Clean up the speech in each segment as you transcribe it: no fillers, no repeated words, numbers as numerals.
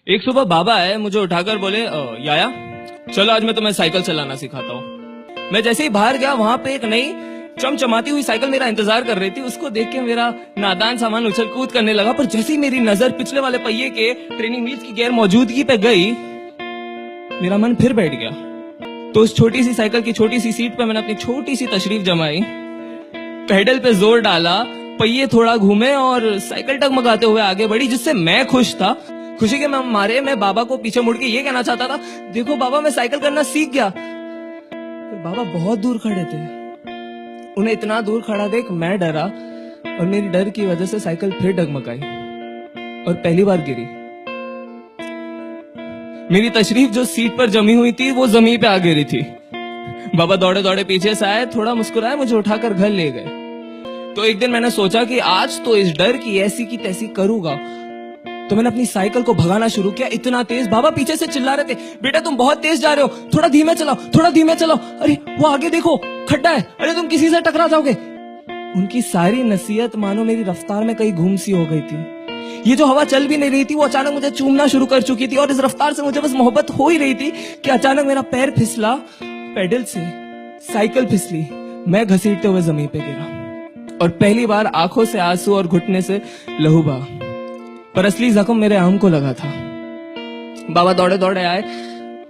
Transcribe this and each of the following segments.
एक सुबह बाबा आए, मुझे उठाकर बोले, याया चलो आज मैं तुम्हें साइकिल चलाना सिखाता हूँ। मैं जैसे ही बाहर गया, वहां पे एक नई चमचमाती हुई साइकिल मेरा इंतजार कर रही थी। उसको देख के मेरा नादान सामान उछल कूद करने लगा, पर जैसे ही मेरी नजर पिछले वाले पहिए के ट्रेनिंग व्हील्स की गैर मौजूदगी पे गई, मेरा मन फिर बैठ गया। तो उस छोटी सी साइकिल की छोटी सी सीट पे मैंने अपनी छोटी सी तशरीफ जमाई, पेडल पे जोर डाला, पहिए थोड़ा घूमे और साइकिल टगमगाते हुए आगे बढ़ी, जिससे मैं खुश था। खुशी के मारे मैं बाबा को पीछे मुड़ के ये कहना चाहता था, देखो बाबा मैं साइकिल करना सीख गया। पर बाबा बहुत दूर खड़े थे। उन्हें इतना दूर खड़ा देख मैं डरा और मेरी डर की वजह से साइकिल फिर डगमगाई और पहली बार गिरी। मेरी तशरीफ जो सीट पर जमी हुई थी वो जमीन पे आ गिरी थी। बाबा दौड़े दौड़े पीछे से आए, थोड़ा मुस्कुराए, मुझे उठाकर घर ले गए। तो एक दिन मैंने सोचा कि आज तो इस डर की ऐसी की तैसी करूंगा। तो मैंने अपनी साइकिल को भगाना शुरू किया, इतना तेज। बाबा पीछे से चिल्ला रहे थे, बेटा तुम बहुत तेज जा रहे हो, थोड़ा धीमे चलाओ, थोड़ा धीमे चलाओ। अरे वो आगे देखो खड्डा है, अरे तुम किसी से टकरा जाओगे। उनकी सारी नसीहत मानो मेरी रफ्तार में कहीं घूम सी हो गई थी। ये जो हवा चल भी नहीं रही थी वो अचानक मुझे चूमना शुरू कर चुकी थी, और इस रफ्तार से मुझे बस मोहब्बत हो ही रही थी कि अचानक मेरा पैर फिसला, पेडल से साइकिल फिसली, मैं घसीटते हुए जमीन पे गिरा और पहली बार आंखों से आंसू और घुटने से लहू बहा। पर असली जख्म मेरे आम को लगा था। बाबा दौड़े दौड़े आए,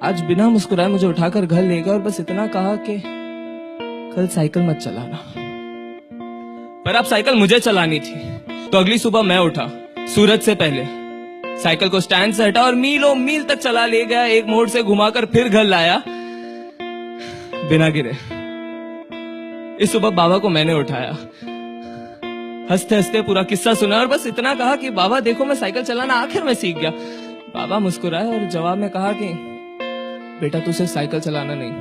आज बिना मुस्कुराए मुझे उठाकर घर ले गए और बस इतना कहा कि कल साइकिल मत चलाना। पर अब साइकिल मुझे चलानी थी। तो अगली सुबह मैं उठा सूरज से पहले, साइकिल को स्टैंड से हटा और मीलों मील तक चला ले गया, एक मोड़ से घुमाकर फिर घर लाया बिना गिरे। इस सुबह बाबा को मैंने उठाया, हंसते हंसते पूरा किस्सा सुना और बस इतना कहा कि बाबा देखो मैं साइकिल चलाना आखिर में सीख गया। बाबा मुस्कुराए और जवाब में कहा कि बेटा तू सिर्फ साइकिल चलाना नहीं,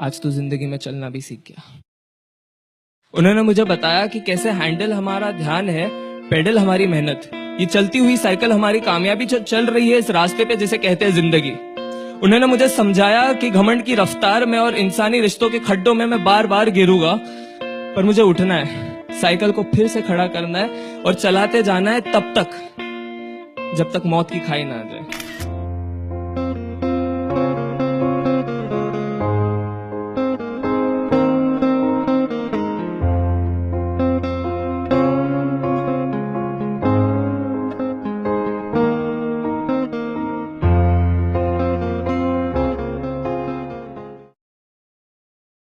आज तू जिंदगी में चलना भी सीख गया। उन्होंने मुझे बताया कि कैसे हैंडल हमारा ध्यान है, पेडल हमारी मेहनत, ये चलती हुई साइकिल हमारी कामयाबी जो चल रही है इस रास्ते पे जिसे कहते हैं जिंदगी। उन्होंने मुझे समझाया कि घमंड की रफ्तार में और इंसानी रिश्तों के खड्डों में मैं बार बार गिरूंगा, पर मुझे उठना है, साइकिल को फिर से खड़ा करना है और चलाते जाना है तब तक जब तक मौत की खाई ना आ जाए।